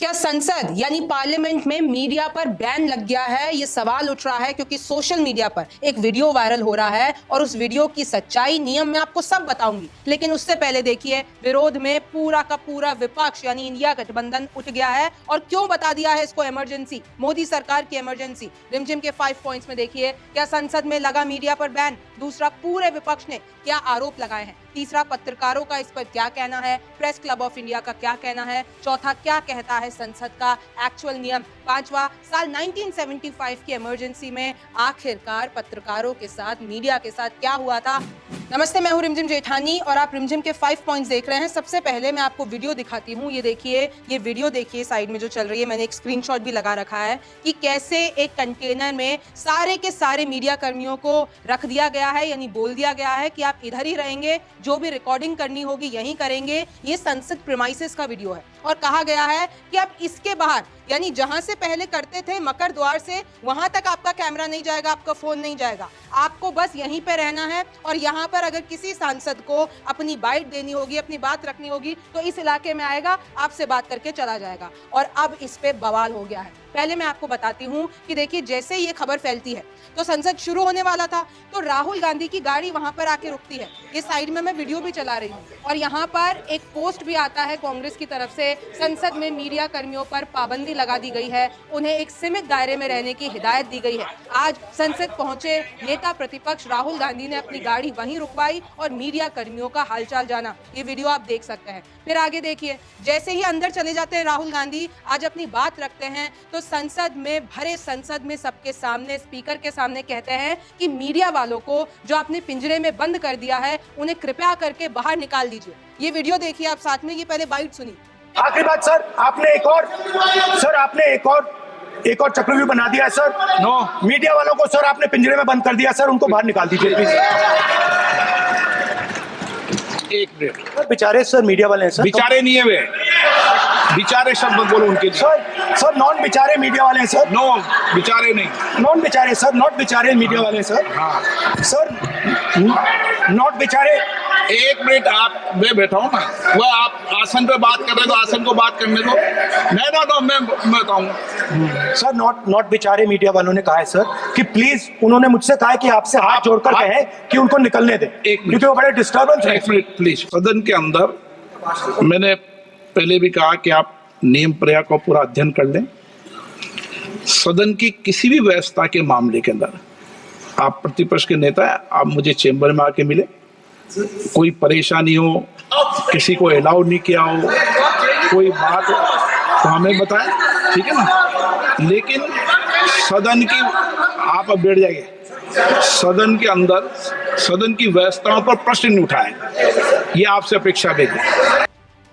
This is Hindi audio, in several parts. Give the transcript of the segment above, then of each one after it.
क्या संसद यानी पार्लियामेंट में मीडिया पर बैन लग गया है? ये सवाल उठ रहा है क्योंकि सोशल मीडिया पर एक वीडियो वायरल हो रहा है और उस वीडियो की सच्चाई नियम मैं आपको सब बताऊंगी। लेकिन उससे पहले देखिए, विरोध में पूरा का पूरा विपक्ष यानी इंडिया गठबंधन उठ गया है और क्यों बता दिया है इसको इमरजेंसी, मोदी सरकार की इमरजेंसी। रिमझिम के 5 पॉइंट्स में देखिए, क्या संसद में लगा मीडिया पर बैन? दूसरा, पूरे विपक्ष ने क्या आरोप लगाए हैं? तीसरा, पत्रकारों का इस पर क्या कहना है? प्रेस क्लब ऑफ इंडिया का क्या कहना है? चौथा, क्या कहता है संसद का एक्चुअल नियम? पांचवा, साल 1975 की इमरजेंसी में आखिरकार पत्रकारों के साथ, मीडिया के साथ क्या हुआ था? नमस्ते, मैं हूं रिमझिम जेठानी और आप रिमझिम के 5 पॉइंट्स देख रहे हैं। सबसे पहले मैं आपको वीडियो दिखाती हूं। ये देखिए, ये वीडियो देखिए साइड में जो चल रही है, मैंने एक स्क्रीनशॉट भी लगा रखा है कि कैसे एक कंटेनर में सारे के सारे मीडिया कर्मियों को रख दिया गया है, यानी बोल दिया गया है कि आप इधर ही रहेंगे, जो भी रिकॉर्डिंग करनी होगी यहीं करेंगे। ये संसद प्रीमाइसेस का वीडियो है और कहा गया है कि आप इसके बाहर, यानी जहां से पहले करते थे मकर द्वार से, वहां तक आपका कैमरा नहीं जाएगा, आपका फोन नहीं जाएगा, आपको बस यहीं पे रहना है। और यहाँ पर अगर किसी सांसद को अपनी बाइट देनी होगी, अपनी बात रखनी होगी, तो इस इलाके में आएगा, आपसे बात करके चला जाएगा। और अब इस पे बवाल हो गया है। पहले मैं आपको बताती हूँ कि देखिए, जैसे ये खबर फैलती है तो संसद शुरू होने वाला था तो राहुल गांधी की गाड़ी वहां पर आके रुकती है। ये साइड में मैं वीडियो भी चला रही हूँ और यहाँ पर एक पोस्ट भी आता है कांग्रेस की तरफ से, संसद में मीडिया कर्मियों पर पाबंदी लगा दी गई है, उन्हें एक सीमित दायरे में रहने की हिदायत दी गई है। आज संसद पहुंचे नेता प्रतिपक्ष राहुल गांधी ने अपनी गाड़ी वहीं रुकवाई और मीडिया कर्मियों का हालचाल जाना। ये वीडियो आप देख सकते हैं। फिर आगे देखिए, जैसे ही अंदर चले जाते हैं राहुल गांधी, आज अपनी बात रखते हैं तो संसद में, भरे संसद में सबके सामने, स्पीकर के सामने कहते हैं कि मीडिया वालों को जो आपने पिंजरे में बंद कर दिया है, उन्हें कृपया करके बाहर निकाल दीजिए। ये वीडियो देखिए आप साथ में, ये पहले बाइट सुनिए। आखिरी बात सर, आपने एक और चक्रव्यूह बना दिया है सर। नो, मीडिया वालों को सर आपने पिंजरे में बंद कर दिया सर, उनको बाहर निकाल दीजिए प्लीज। एक मिनट सर, बेचारे सर मीडिया वाले हैं सर। बेचारे नहीं है वे, बेचारे शब्द मत बोलो उनके लिए। सर नॉन बेचारे मीडिया वाले हैं सर। नो, बेचारे नहीं, नॉन बेचारे सर, नॉट बेचारे मीडिया वाले हैं सर। हाँ सर नॉट बेचारे। एक मिनट, आप, मैं बैठा हूँ ना, वह आप आसन पे बात कर रहे हो, आसन को बात करने दो। मैं बताऊंगा सर, नॉट बेचारे मीडिया वालों ने कहा है सर कि प्लीज, उन्होंने मुझसे कहा है कि आपसे हाथ जोड़कर कहें कि उनको निकलने दें, क्योंकि वो बड़े डिस्टर्बेंस है। एक मिनट प्लीज। सदन के अंदर मैंने पहले भी कहा कि आप नियम प्रक्रिया को पूरा अध्ययन कर लें। सदन की किसी भी व्यवस्था के मामले के अंदर आप प्रतिपक्ष के नेता हैं, आप मुझे चेंबर में आके मिले, कोई परेशानी हो, किसी को अलाउ नहीं किया हो, कोई बात हो तो हमें बताएं, ठीक है ना। लेकिन सदन की, आप अब बैठ जाइए, सदन के अंदर सदन की व्यवस्थाओं पर प्रश्न नहीं उठाएं, ये आपसे अपेक्षा है।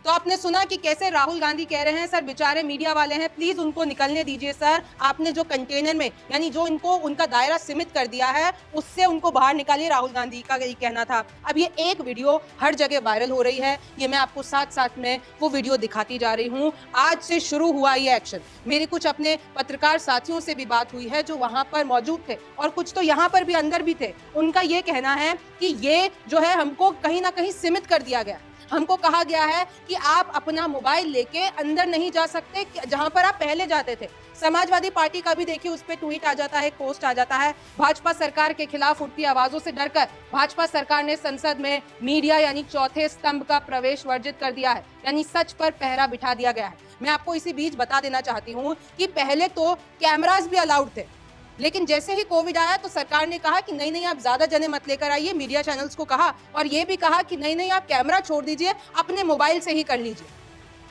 तो आपने सुना कि कैसे राहुल गांधी कह रहे हैं, सर बेचारे मीडिया वाले हैं, प्लीज उनको निकलने दीजिए सर। आपने जो कंटेनर में, यानी जो इनको उनका दायरा सीमित कर दिया है, उससे उनको बाहर निकालिए, राहुल गांधी का यही कहना था। अब ये एक वीडियो हर जगह वायरल हो रही है, ये मैं आपको साथ साथ में वो वीडियो दिखाती जा रही हूँ। आज से शुरू हुआ ये एक्शन। मेरे कुछ अपने पत्रकार साथियों से भी बात हुई है जो वहां पर मौजूद थे और कुछ तो यहाँ पर भी अंदर भी थे। उनका ये कहना है कि ये जो है, हमको कहीं ना कहीं सीमित कर दिया गया। हमको कहा गया है कि आप अपना मोबाइल लेके अंदर नहीं जा सकते, जहां पर आप पहले जाते थे। समाजवादी पार्टी का भी देखिए, उस पर ट्वीट आ जाता है, पोस्ट आ जाता है। भाजपा सरकार के खिलाफ उठती आवाजों से डरकर भाजपा सरकार ने संसद में मीडिया यानी चौथे स्तंभ का प्रवेश वर्जित कर दिया है, यानी सच पर पहरा बिठा दिया गया है। मैं आपको इसी बीच बता देना चाहती हूँ कि पहले तो कैमरास भी अलाउड थे, लेकिन जैसे ही कोविड आया तो सरकार ने कहा कि नहीं, आप ज्यादा जने मत लेकर आइए, मीडिया चैनल्स को कहा, और ये भी कहा कि नहीं, आप कैमरा छोड़ दीजिए, अपने मोबाइल से ही कर लीजिए।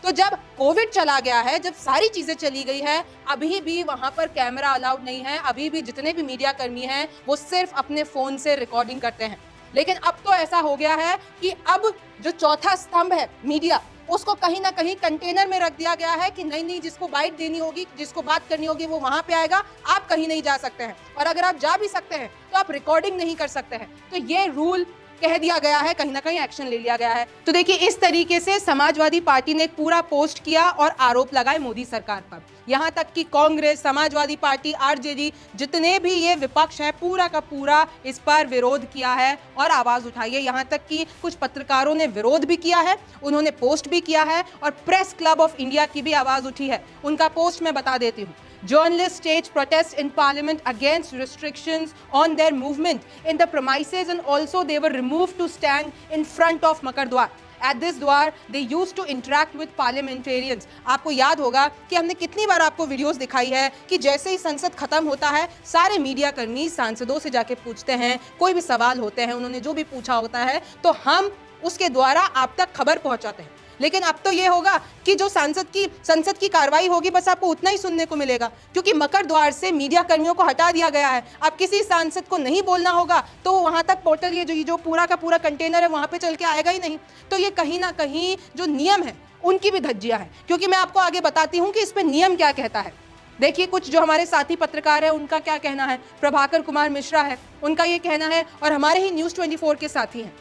तो जब कोविड चला गया है, जब सारी चीजें चली गई है, अभी भी वहां पर कैमरा अलाउड नहीं है। अभी भी जितने भी मीडिया कर्मी हैं वो सिर्फ अपने फोन से रिकॉर्डिंग करते हैं। लेकिन अब तो ऐसा हो गया है कि अब जो चौथा स्तंभ है मीडिया, उसको कहीं ना कहीं कंटेनर में रख दिया गया है कि नहीं, जिसको बाइट देनी होगी, जिसको बात करनी होगी, वो वहां पे आएगा, आप कहीं नहीं जा सकते हैं। और अगर आप जा भी सकते हैं तो आप रिकॉर्डिंग नहीं कर सकते हैं। तो ये रूल कह दिया गया है, कहीं ना कहीं एक्शन ले लिया गया है। तो देखिए इस तरीके से समाजवादी पार्टी ने एक पूरा पोस्ट किया और आरोप लगाए मोदी सरकार पर। यहाँ तक कि कांग्रेस, समाजवादी पार्टी, आरजेडी, जितने भी ये विपक्ष है, पूरा का पूरा इस पर विरोध किया है और आवाज उठाई है। यहाँ तक कि कुछ पत्रकारों ने विरोध भी किया है, उन्होंने पोस्ट भी किया है और प्रेस क्लब ऑफ इंडिया की भी आवाज उठी है। उनका पोस्ट मैं बता देती हूँ। Journalists staged protests in parliament against restrictions on their movement in the premises, and also they were removed to stand in front of Makar Dwar. At this Dwar, they used to interact with parliamentarians. आपको याद होगा कि हमने कितनी बार आपको वीडियोस दिखाई है कि जैसे ही संसद खत्म होता है, सारे मीडिया कर्मी सांसदों से जाके पूछते हैं, कोई भी सवाल होते हैं, उन्होंने जो भी पूछा होता है तो हम उसके द्वारा आप तक खबर पहुंचाते हैं। लेकिन अब तो ये होगा कि जो संसद की कार्रवाई होगी बस आपको उतना ही सुनने को मिलेगा, क्योंकि मकर द्वार से मीडिया कर्मियों को हटा दिया गया है। अब किसी सांसद को नहीं बोलना होगा तो वहां तक पोर्टल ये जो पूरा का पूरा कंटेनर है वहां पे चल के आएगा ही नहीं। तो ये कहीं ना कहीं जो नियम है उनकी भी धज्जियां हैं, क्योंकि मैं आपको आगे बताती हूँ कि इस पर नियम क्या कहता है। देखिए कुछ जो हमारे साथी पत्रकार है उनका क्या कहना है। प्रभाकर कुमार मिश्रा है, उनका ये कहना है, और हमारे ही न्यूज़ 24 के साथी हैं।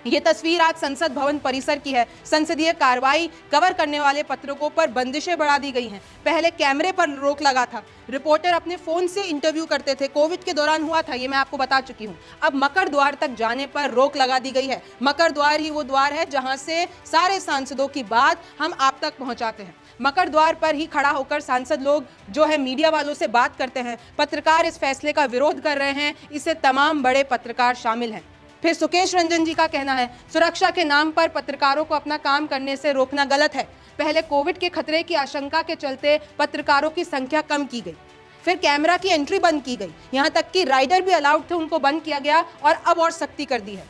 ये तस्वीर आज संसद भवन परिसर की है। संसदीय कार्रवाई कवर करने वाले पत्रकों पर बंदिशें बढ़ा दी गई हैं। पहले कैमरे पर रोक लगा था, रिपोर्टर अपने फोन से इंटरव्यू करते थे, कोविड के दौरान हुआ था, ये मैं आपको बता चुकी हूँ। अब मकर द्वार तक जाने पर रोक लगा दी गई है। मकर द्वार ही वो द्वार है जहाँ से सारे सांसदों की बात हम आप तक पहुँचाते हैं। मकर द्वार पर ही खड़ा होकर सांसद लोग जो है मीडिया वालों से बात करते हैं। पत्रकार इस फैसले का विरोध कर रहे हैं, इससे तमाम बड़े पत्रकार शामिल हैं। फिर सुकेश रंजन जी का कहना है, सुरक्षा के नाम पर पत्रकारों को अपना काम करने से रोकना गलत है। पहले कोविड के खतरे की आशंका के चलते पत्रकारों की संख्या कम की गई, फिर कैमरा की एंट्री बंद की गई, यहाँ तक कि राइडर भी अलाउड थे, उनको बंद किया गया और अब और सख्ती कर दी है।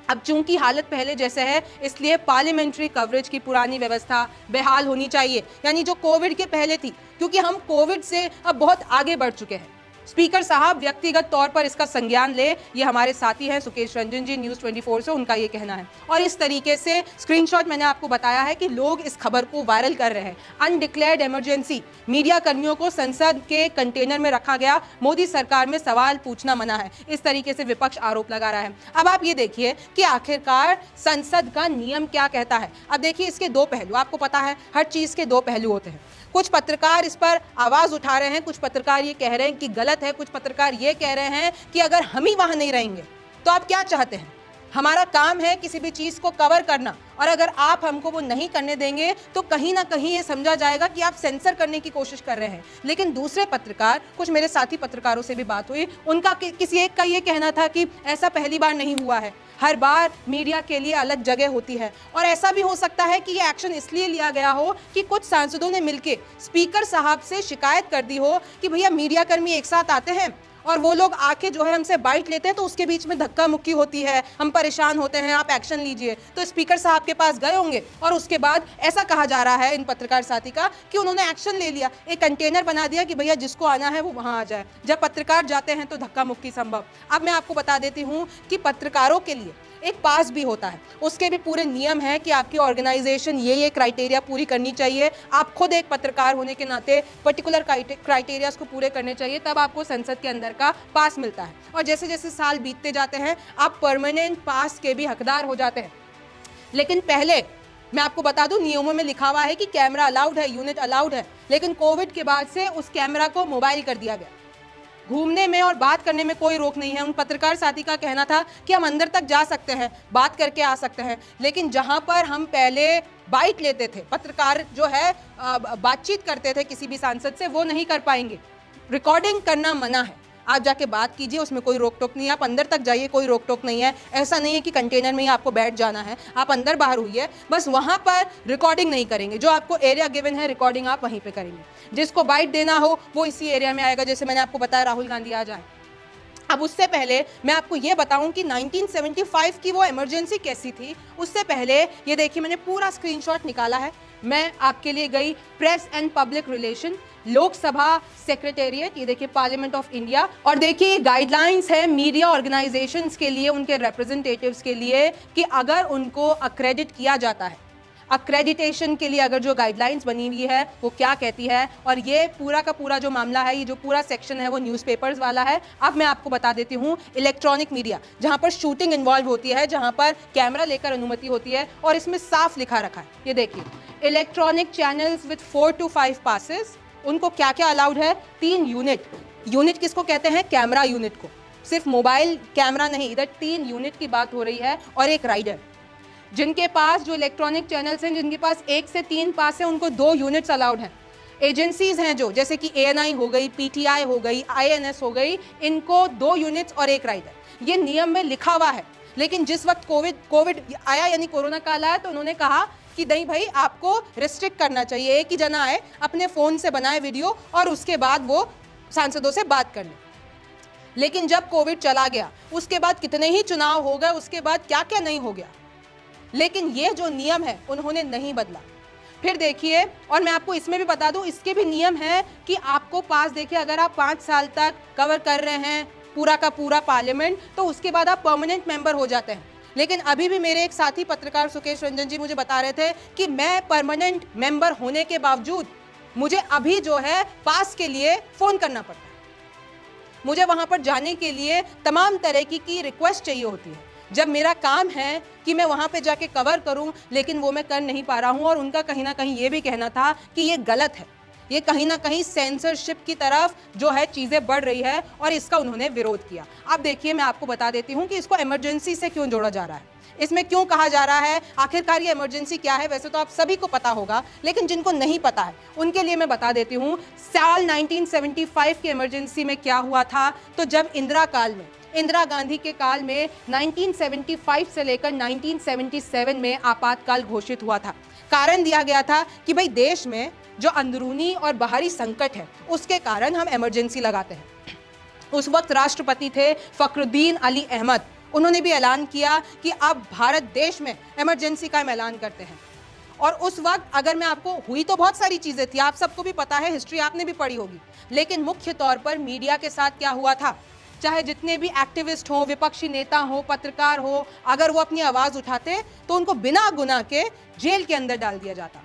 अब चूंकि हालत पहले जैसे है, इसलिए पार्लियामेंट्री कवरेज की पुरानी व्यवस्था बहाल होनी चाहिए, यानी जो कोविड के पहले थी, क्योंकि हम कोविड से अब बहुत आगे बढ़ चुके हैं। स्पीकर साहब व्यक्तिगत तौर पर इसका संज्ञान ले, ये हमारे साथी हैं सुकेश रंजन जी न्यूज़ 24 से, उनका ये कहना है। और इस तरीके से स्क्रीनशॉट मैंने आपको बताया है कि लोग इस खबर को वायरल कर रहे हैं। अनडिक्लेयर्ड इमरजेंसी, मीडिया कर्मियों को संसद के कंटेनर में रखा गया, मोदी सरकार में सवाल पूछना मना है, इस तरीके से विपक्ष आरोप लगा रहा है। अब आप ये देखिए कि आखिरकार संसद का नियम क्या कहता है। अब देखिए इसके दो पहलू, आपको पता है हर चीज़ के दो पहलू होते हैं। कुछ पत्रकार इस पर आवाज उठा रहे हैं, कुछ पत्रकार ये कह रहे हैं कि गलत है, कुछ पत्रकार ये कह रहे हैं कि अगर हम ही वहां नहीं रहेंगे तो आप क्या चाहते हैं। हमारा काम है किसी भी चीज को कवर करना, और अगर आप हमको वो नहीं करने देंगे तो कहीं ना कहीं ये समझा जाएगा कि आप सेंसर करने की कोशिश कर रहे हैं। लेकिन दूसरे पत्रकार, कुछ मेरे साथी पत्रकारों से भी बात हुई, उनका किसी एक का ये कहना था कि ऐसा पहली बार नहीं हुआ है, हर बार मीडिया के लिए अलग जगह होती है, और ऐसा भी हो सकता है कि ये एक्शन इसलिए लिया गया हो कि कुछ सांसदों ने मिलकर स्पीकर साहब से शिकायत कर दी हो कि भैया मीडिया कर्मी एक साथ आते हैं और वो लोग आके जो है हमसे बाइट लेते हैं, तो उसके बीच में धक्का मुक्की होती है, हम परेशान होते हैं, आप एक्शन लीजिए। तो स्पीकर साहब के पास गए होंगे और उसके बाद ऐसा कहा जा रहा है इन पत्रकार साथी का कि उन्होंने एक्शन ले लिया, एक कंटेनर बना दिया कि भैया जिसको आना है वो वहां आ जाए। जब पत्रकार जाते हैं तो धक्का मुक्की संभव। अब मैं आपको बता देती हूँ कि पत्रकारों के लिए एक पास भी होता है, उसके भी पूरे नियम है कि आपकी ऑर्गेनाइजेशन ये क्राइटेरिया पूरी करनी चाहिए। आप खुद एक पत्रकार होने के नाते पर्टिकुलर क्राइटेरियाज को पूरे करने चाहिए, तब आपको संसद के अंदर का पास मिलता है। और जैसे जैसे साल बीतते जाते हैं आप परमानेंट पास के भी हकदार हो जाते हैं। लेकिन पहले मैं आपको बता दूं, नियमों में लिखा हुआ है कि कैमरा अलाउड है, यूनिट अलाउड है, लेकिन कोविड के बाद से उस कैमरा को मोबाइल कर दिया गया। घूमने में और बात करने में कोई रोक नहीं है। उन पत्रकार साथी का कहना था कि हम अंदर तक जा सकते हैं, बात करके आ सकते हैं, लेकिन जहां पर हम पहले बाइट लेते थे, पत्रकार जो है बातचीत करते थे किसी भी सांसद से, वो नहीं कर पाएंगे। रिकॉर्डिंग करना मना है, आप जाके बात कीजिए, उसमें कोई रोक टोक नहीं है, आप अंदर तक जाइए, कोई रोक टोक नहीं है। ऐसा नहीं है कि कंटेनर में ही आपको बैठ जाना है, आप अंदर बाहर हुई है, बस वहाँ पर रिकॉर्डिंग नहीं करेंगे। जो आपको एरिया गिवन है रिकॉर्डिंग आप वहीं पे करेंगे, जिसको बाइट देना हो वो इसी एरिया में आएगा। जैसे मैंने आपको बताया राहुल गांधी आ जाए। अब उससे पहले मैं आपको ये बताऊं कि 1975 की वो इमरजेंसी कैसी थी। उससे पहले ये देखिए मैंने पूरा स्क्रीनशॉट निकाला है, मैं आपके लिए गई press and public relation, Lok Sabha secretariat, ये देखिए पार्लियामेंट ऑफ इंडिया, और देखिए गाइडलाइंस है मीडिया ऑर्गेनाइजेशंस के लिए, उनके रिप्रेजेंटेटिव्स के लिए, कि अगर उनको अक्रेडिट किया जाता है, अक्रेडिटेशन के लिए अगर जो गाइडलाइंस बनी हुई है वो क्या कहती है, और ये पूरा का पूरा जो मामला है, ये जो पूरा सेक्शन है वो न्यूज़पेपर्स वाला है। अब मैं आपको बता देती हूँ इलेक्ट्रॉनिक मीडिया, जहाँ पर शूटिंग इन्वॉल्व होती है, जहाँ पर कैमरा लेकर अनुमति होती है, और इसमें साफ लिखा रखा है, ये देखिए, electronic channels with 4 to 5 passes, उनको क्या क्या अलाउड है? 3 यूनिट। यूनिट किसको कहते हैं? कैमरा यूनिट को। सिर्फ मोबाइल कैमरा नहीं, इधर 3 यूनिट की बात हो रही है, और एक राइडर। जिनके पास जो इलेक्ट्रॉनिक चैनल्स हैं, जिनके पास 1 से 3 पास है, उनको 2 यूनिट्स अलाउड हैं। एजेंसीज हैं जो, जैसे कि ANI हो गई, PTI हो गई, INS हो गई, इनको 2 यूनिट्स और एक राइडर। ये नियम में लिखा हुआ है। लेकिन जिस वक्त कोविड आया, यानी कोरोना काल आया, तो उन्होंने कहा कि नहीं भाई, आपको रिस्ट्रिक्ट करना चाहिए, एक ही जना आए, अपने फ़ोन से बनाए वीडियो और उसके बाद वो सांसदों से बात कर ले। लेकिन जब कोविड चला गया, उसके बाद कितने ही चुनाव हो गए, उसके बाद क्या क्या नहीं हो गया, लेकिन ये जो नियम है उन्होंने नहीं बदला। फिर देखिए, और मैं आपको इसमें भी बता दूं, इसके भी नियम है कि आपको पास, देखिए, अगर आप 5 साल तक कवर कर रहे हैं पूरा का पूरा पार्लियामेंट, तो उसके बाद आप परमानेंट मेंबर हो जाते हैं। लेकिन अभी भी मेरे एक साथी पत्रकार सुकेश रंजन जी मुझे बता रहे थे कि मैं परमानेंट मेंबर होने के बावजूद मुझे अभी जो है पास के लिए फ़ोन करना पड़ता है। मुझे वहाँ पर जाने के लिए तमाम तरह की रिक्वेस्ट चाहिए होती है, जब मेरा काम है कि मैं वहाँ पे जाके कवर करूँ, लेकिन वो मैं कर नहीं पा रहा हूँ। और उनका कहीं ना कहीं ये भी कहना था कि ये गलत है, ये कहीं ना कहीं सेंसरशिप की तरफ जो है चीज़ें बढ़ रही है, और इसका उन्होंने विरोध किया। अब देखिए, मैं आपको बता देती हूँ कि इसको इमरजेंसी से क्यों जोड़ा जा रहा है, इसमें क्यों कहा जा रहा है, आखिरकार ये इमरजेंसी क्या है। वैसे तो आप सभी को पता होगा, लेकिन जिनको नहीं पता है उनके लिए मैं बता देती हूँ। साल 1975 के इमरजेंसी में क्या हुआ था, तो जब इंदिरा गांधी के काल में 1975 से लेकर 1977 में आपातकाल घोषित हुआ था। कारण दिया गया था कि भाई देश में जो अंदरूनी और बाहरी संकट है, उसके कारण हम इमरजेंसी लगाते हैं। उस वक्त राष्ट्रपति थे फखरुद्दीन अली अहमद। उन्होंने भी ऐलान किया कि अब भारत देश में इमरजेंसी का हम ऐलान करते हैं। और उस वक्त, अगर मैं आपको, हुई तो बहुत सारी चीज़ें थी, आप सबको भी पता है, हिस्ट्री आपने भी पढ़ी होगी, लेकिन मुख्य तौर पर मीडिया के साथ क्या हुआ था, चाहे जितने भी एक्टिविस्ट हो, विपक्षी नेता हो, पत्रकार हो, अगर वो अपनी आवाज़ उठाते तो उनको बिना गुनाह के जेल के अंदर डाल दिया जाता।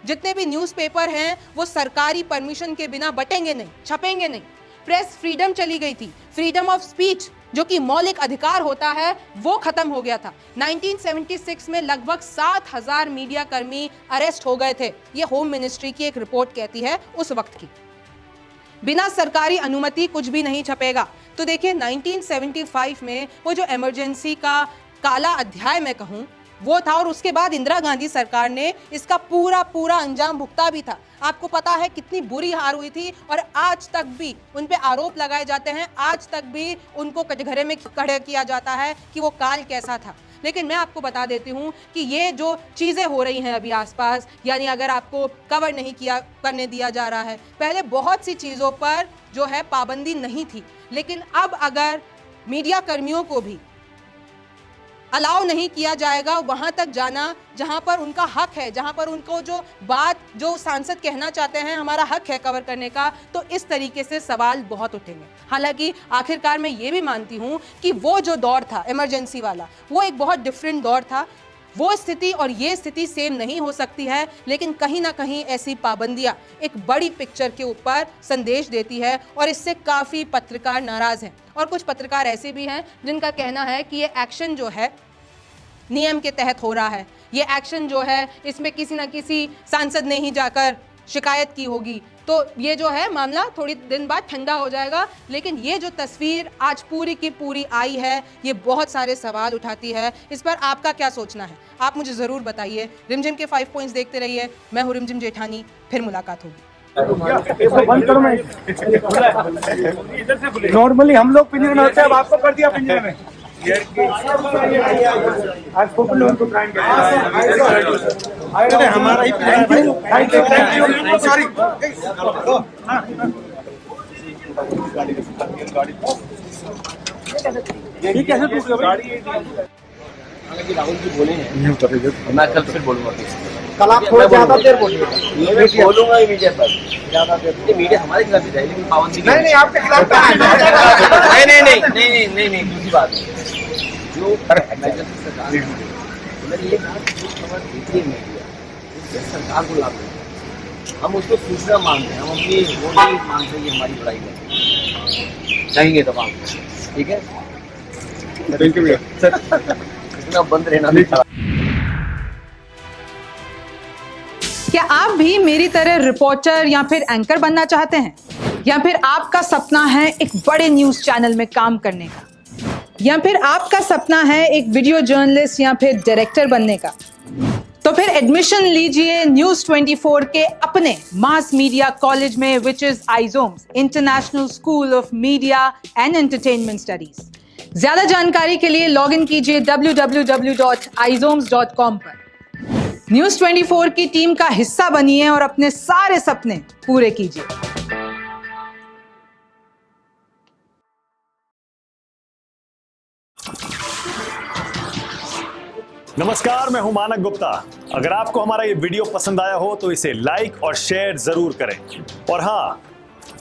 जितने भी न्यूज़पेपर हैं वो सरकारी परमिशन के बिना बटेंगे नहीं, छपेंगे नहीं। प्रेस फ्रीडम चली गई थी, फ्रीडम ऑफ स्पीच जो कि मौलिक अधिकार होता है, वो खत्म हो गया था। 1976 में लगभग 7,000 मीडिया कर्मी अरेस्ट हो गए थे, ये होम मिनिस्ट्री की एक रिपोर्ट कहती है उस वक्त की। बिना सरकारी अनुमति कुछ भी नहीं छपेगा। तो देखिए, 1975 में वो जो इमरजेंसी का काला अध्याय मैं कहूँ वो था, और उसके बाद इंदिरा गांधी सरकार ने इसका पूरा अंजाम भुगता भी था। आपको पता है कितनी बुरी हार हुई थी, और आज तक भी उन पे आरोप लगाए जाते हैं, आज तक भी उनको कटघरे में खड़े किया जाता है कि वो काल कैसा था। लेकिन मैं आपको बता देती हूँ कि ये जो चीज़ें हो रही हैं अभी आसपास, यानी अगर आपको कवर नहीं करने दिया जा रहा है, पहले बहुत सी चीज़ों पर जो है पाबंदी नहीं थी, लेकिन अब अगर मीडिया कर्मियों को भी अलाउ नहीं किया जाएगा वहाँ तक जाना जहाँ पर उनका हक है, जहाँ पर उनको जो सांसद कहना चाहते हैं हमारा हक है कवर करने का, तो इस तरीके से सवाल बहुत उठेंगे। हालांकि आखिरकार मैं ये भी मानती हूँ कि वो जो दौर था इमरजेंसी वाला, वो एक बहुत डिफरेंट दौर था। वो स्थिति और ये स्थिति सेम नहीं हो सकती है, लेकिन कहीं ना कहीं ऐसी पाबंदियां एक बड़ी पिक्चर के ऊपर संदेश देती है, और इससे काफ़ी पत्रकार नाराज़ हैं। और कुछ पत्रकार ऐसे भी हैं जिनका कहना है कि ये एक्शन जो है नियम के तहत हो रहा है, ये एक्शन जो है इसमें किसी ना किसी सांसद ने ही जाकर शिकायत की होगी, तो ये जो है मामला थोड़ी दिन बाद ठंडा हो जाएगा। लेकिन ये जो तस्वीर आज पूरी की पूरी आई है, ये बहुत सारे सवाल उठाती है। इस पर आपका क्या सोचना है, आप मुझे ज़रूर बताइए। रिमझिम के 5 पॉइंट्स देखते रहिए। मैं हूँ रिमझिम जेठानी, फिर मुलाकात होगी। नॉर्मली हम लोग पिंजरे में होते हैं, अब आपको कर दिया पिंजरे में। आज फोकल लोगों को ट्राई करें, हमारा ही थैंक यू सॉरी। ये कैसे टूट गया? हालांकि राहुल जी बोले हैं, मैं कल फिर बोलूंगा। कल आप थोड़ा ज्यादा देर बोलिए। मैं बोलूंगा मीडिया पर, ज्यादा देर मीडिया हमारे खिलाफ ही जाए, लेकिन पाबंदी नहीं आपके खिलाफ नहीं दूसरी बात जो सरकार ये खबर देती है मीडिया, उससे सरकार को लाभ मिलता है। हम उसको सूचना मानते हैं, हम अपनी वो नहीं मानते कि हमारी पढ़ाई करें, चाहेंगे तब आप ठीक है। थैंक यू इतना बंद रहना नहीं था। क्या आप भी मेरी तरह रिपोर्टर या फिर एंकर बनना चाहते हैं, या फिर आपका सपना है एक बड़े न्यूज चैनल में काम करने का, या फिर आपका सपना है एक वीडियो जर्नलिस्ट या फिर डायरेक्टर बनने का, तो फिर एडमिशन लीजिए न्यूज 24 के अपने मास मीडिया कॉलेज में, which is ISOMES international school of media and entertainment studies. ज्यादा जानकारी के लिए लॉग इन कीजिए www.izoms.com पर। न्यूज 24 की टीम का हिस्सा बनिए और अपने सारे सपने पूरे कीजिए। नमस्कार, मैं हूं मानक गुप्ता। अगर आपको हमारा ये वीडियो पसंद आया हो तो इसे लाइक और शेयर जरूर करें, और हाँ,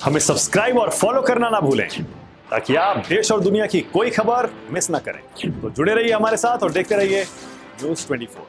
हमें सब्सक्राइब और फॉलो करना ना भूलें ताकि आप देश और दुनिया की कोई खबर मिस ना करें। तो जुड़े रहिए हमारे साथ और देखते रहिए न्यूज 24।